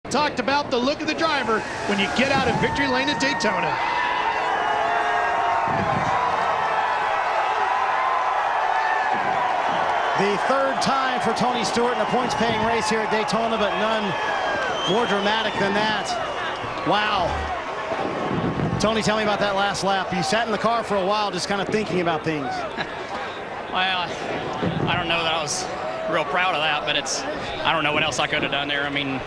Talked about the look of the driver when you get out of victory lane at Daytona. The third time for Tony Stewart in a points-paying race here at Daytona, but none more dramatic than that. Wow. Tony, tell me about that last lap. You sat in the car for a while just kind of thinking about things. Well, I don't know that I was real proud of that, but I don't know what else I could have done there. I mean,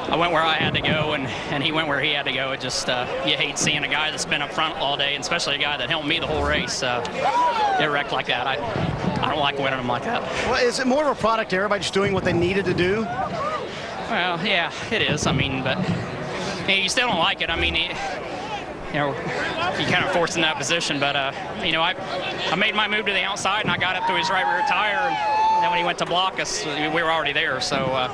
I went where I had to go, and he went where he had to go. It just, you hate seeing a guy that's been up front all day, and especially a guy that helped me the whole race, get wrecked like that. I don't like winning them like that. Well, is it more of a product of everybody just doing what they needed to do? Well, yeah, it is. I mean, but you still don't like it. I mean, you kind of forced in that position. But, I made my move to the outside, and I got up to his right rear tire, and then when he went to block us, we were already there. So,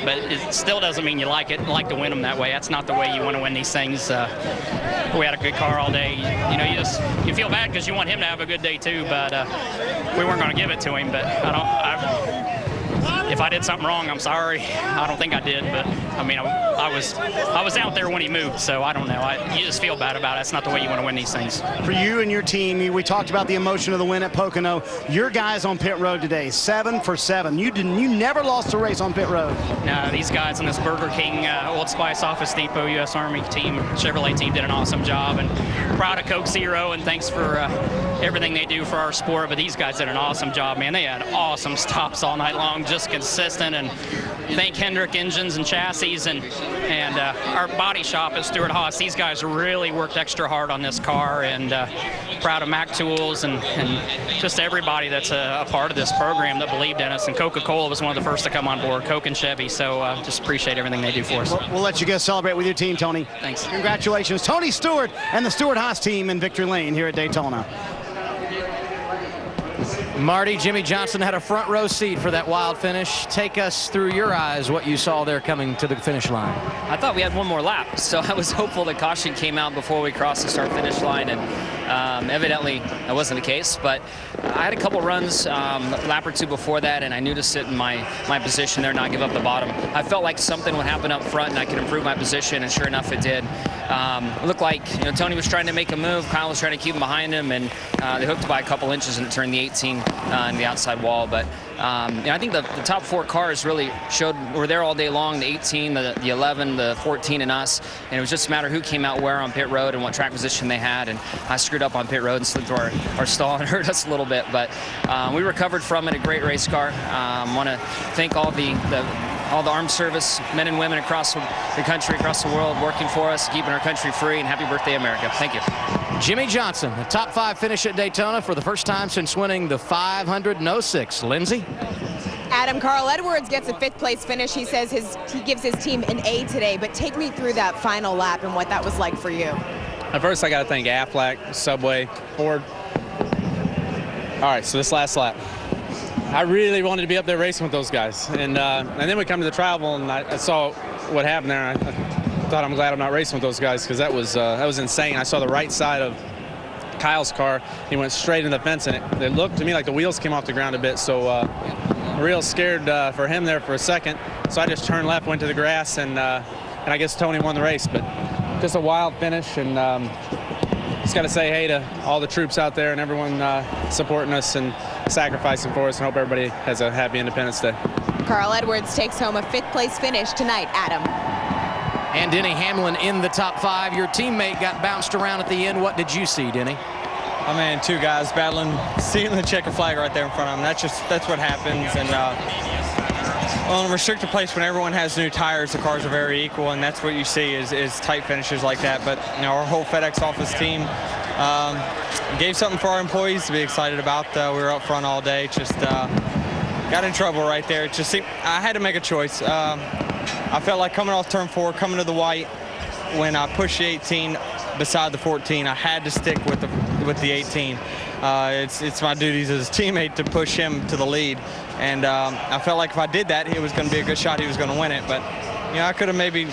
but it still doesn't mean you like it. Like to win them that way. That's not the way you want to win these things. We had a good car all day. You feel bad because you want him to have a good day too. But we weren't going to give it to him. But if I did something wrong, I'm sorry. I don't think I did, but I mean, I was out there when he moved, so I don't know. You just feel bad about it. It's not the way you want to win these things. For you and your team, we talked about the emotion of the win at Pocono. Your guys on pit road today, 7 for 7. You never lost a race on pit road. No, these guys on this Burger King, Old Spice Office Depot, U.S. Army team, Chevrolet team did an awesome job, and proud of Coke Zero, and thanks for everything they do for our sport. But these guys did an awesome job, man. They had awesome stops all night long, just consistent, and thank Hendrick Engines and Chassis and our body shop at Stewart Haas. These guys really worked extra hard on this car, and proud of Mac Tools and just everybody that's a part of this program that believed in us. And Coca-Cola was one of the first to come on board, Coke and Chevy, so just appreciate everything they do for us. We'll let you guys celebrate with your team, Tony. Thanks. Congratulations, Tony Stewart and the Stewart Haas team in victory lane here at Daytona. Marty, Jimmy Johnson had a front row seat for that wild finish. Take us through your eyes what you saw there coming to the finish line. I thought we had one more lap, so I was hopeful that caution came out before we crossed the start-finish line, and evidently that wasn't the case. But I had a couple runs a lap or two before that, and I knew to sit in my position there and not give up the bottom. I felt like something would happen up front and I could improve my position, and sure enough it did. It looked like Tony was trying to make a move, Kyle was trying to keep him behind him, and they hooked by a couple inches and it turned the 18 in the outside wall. But I think the top 4 cars really were there all day long, the 18, the 11, the 14, and us, and it was just a matter who came out where on pit road and what track position they had. And I screwed up on pit road and slid through our stall and hurt us a little bit, but we recovered from it. A great race car. Want to thank all the armed service men and women across the country, across the world, working for us, keeping our country free, and happy birthday, America. Thank you. Jimmy Johnson, a top 5 finish at Daytona for the first time since winning the 500-06. Lindsay? Adam, Carl Edwards gets a 5th place finish. He says he gives his team an A today, but take me through that final lap and what that was like for you. At first, I got to thank Aflac, Subway, Ford. All right, so this last lap, I really wanted to be up there racing with those guys. And then we come to the travel, and I saw what happened there. And I thought, I'm glad I'm not racing with those guys, because that was insane. I saw the right side of Kyle's car. He went straight in the fence, and it looked to me like the wheels came off the ground a bit. So real scared for him there for a second. So I just turned left, went to the grass, and I guess Tony won the race. But just a wild finish, and just got to say hey to all the troops out there and everyone supporting us and sacrificing for us, and hope everybody has a happy Independence Day. Carl Edwards takes home a 5th place finish tonight. Adam. And Denny Hamlin in the top 5. Your teammate got bounced around at the end. What did you see, Denny? I mean, 2 guys battling, seeing the checker flag right there in front of them. That's what happens. And well, in a restricted place, when everyone has new tires, the cars are very equal, and that's what you see is tight finishes like that. But our whole FedEx office team gave something for our employees to be excited about. We were up front all day, just got in trouble right there. It just seemed I had to make a choice. I felt like coming off turn 4, coming to the white, when I pushed the 18 beside the 14, I had to stick with the 18. It's my duties as a teammate to push him to the lead, and I felt like if I did that, it was going to be a good shot. He was going to win it, but I could have maybe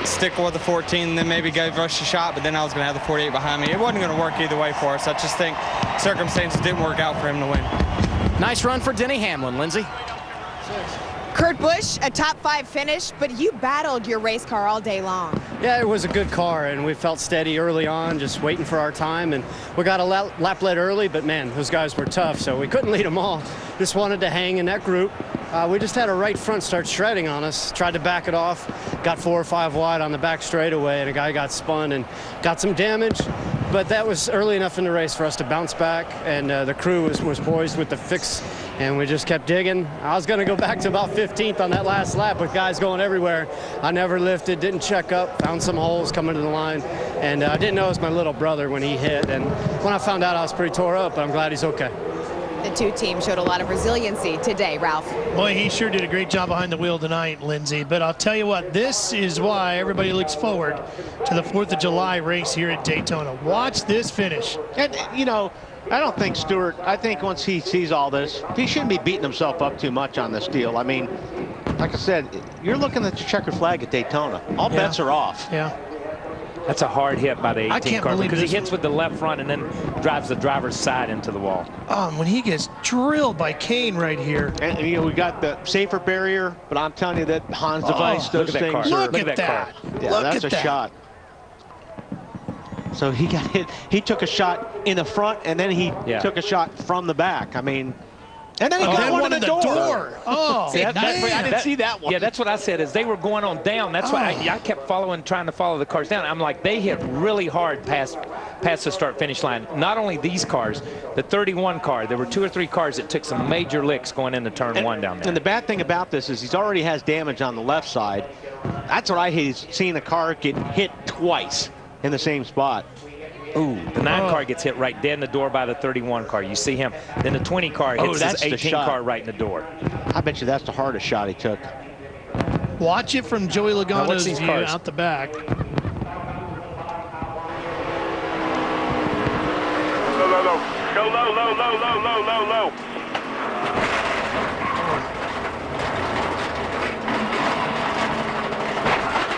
stick with the 14, and then maybe gave Rush a shot, but then I was going to have the 48 behind me. It wasn't going to work either way for us. I just think circumstances didn't work out for him to win. Nice run for Denny Hamlin, Lindsay. Kurt Busch, a top 5 finish, but you battled your race car all day long. Yeah, it was a good car, and we felt steady early on, just waiting for our time. And we got a lap led early, but man, those guys were tough, so we couldn't lead them all. Just wanted to hang in that group. We just had a right front start shredding on us. Tried to back it off, got 4 or 5 wide on the back straightaway, and a guy got spun and got some damage. But that was early enough in the race for us to bounce back, and the crew was poised with the fix, and we just kept digging. I was going to go back to about 15th on that last lap with guys going everywhere. I never lifted, didn't check up, found some holes coming to the line, and I didn't know it was my little brother when he hit. And when I found out, I was pretty tore up, but I'm glad he's okay. The two teams showed a lot of resiliency today, Ralph. Boy, he sure did a great job behind the wheel tonight, Lindsay. But I'll tell you what, this is why everybody looks forward to the 4th of July race here at Daytona. Watch this finish. And, you know, I don't think Stewart, I think once he sees all this, he shouldn't be beating himself up too much on this deal. I mean, like I said, you're looking at the checkered flag at Daytona. All bets are off. Yeah. That's a hard hit by the 18 car because he hits with the left front and then drives the driver's side into the wall. When he gets drilled by Kane right here. And you know, we got the safer barrier, but I'm telling you that Hans device, those things are. Look at that. Yeah, that's a shot. So he got hit. He took a shot in the front, and then he took a shot from the back. I mean, and then he got one in the door. Oh, see, I didn't see that one. Yeah, that's what I said. Is they were going on down. That's why I kept trying to follow the cars down. I'm like, they hit really hard past the start-finish line. Not only these cars, the 31 car. There were 2 or 3 cars that took some major licks going into turn 1 down there. And the bad thing about this is he's already has damage on the left side. That's what I hate, is seeing a car get hit twice in the same spot. Ooh, the 9 car gets hit right dead in the door by the 31 car. You see him. Then the 20 car hits his 18 car right in the door. I bet you that's the hardest shot he took. Watch it from Joey Logano's view out the back. Low, low, low. Go low, low, low, low, low, low, low.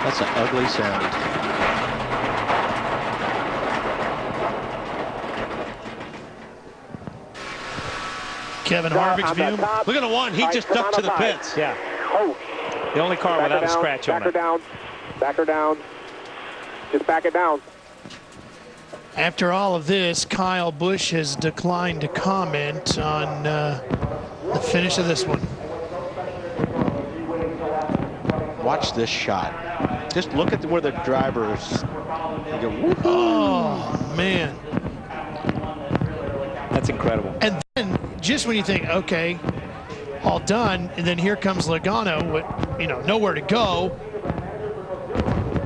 That's an ugly sound. Kevin Harvick's view. Look at the one. He just ducked to the pits. Yeah. The only car without a scratch on it. Back her down. Back her down. Just back it down. After all of this, Kyle Busch has declined to comment on the finish of this one. Watch this shot. Just look at where the driver is. Oh, man. That's incredible. And then just when you think, okay, all done, and then here comes Logano with, you know, nowhere to go.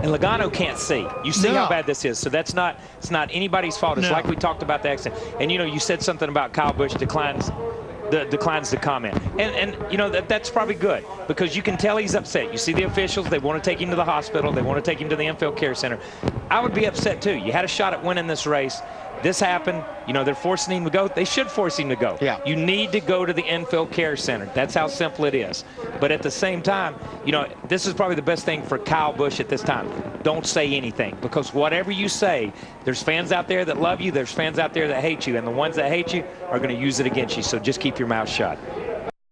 And Logano can't see. You see how bad this is. So it's not anybody's fault. It's like we talked about the accident. And, you know, you said something about Kyle Busch declines the comment. And you know, that's probably good because you can tell he's upset. You see the officials, they want to take him to the hospital. They want to take him to the infield care center. I would be upset too. You had a shot at winning this race. This happened. You know, they're forcing him to go. They should force him to go. Yeah. You need to go to the infield care center. That's how simple it is. But at the same time, you know, this is probably the best thing for Kyle Busch at this time. Don't say anything because whatever you say, there's fans out there that love you. There's fans out there that hate you. And the ones that hate you are going to use it against you. So just keep your mouth shut.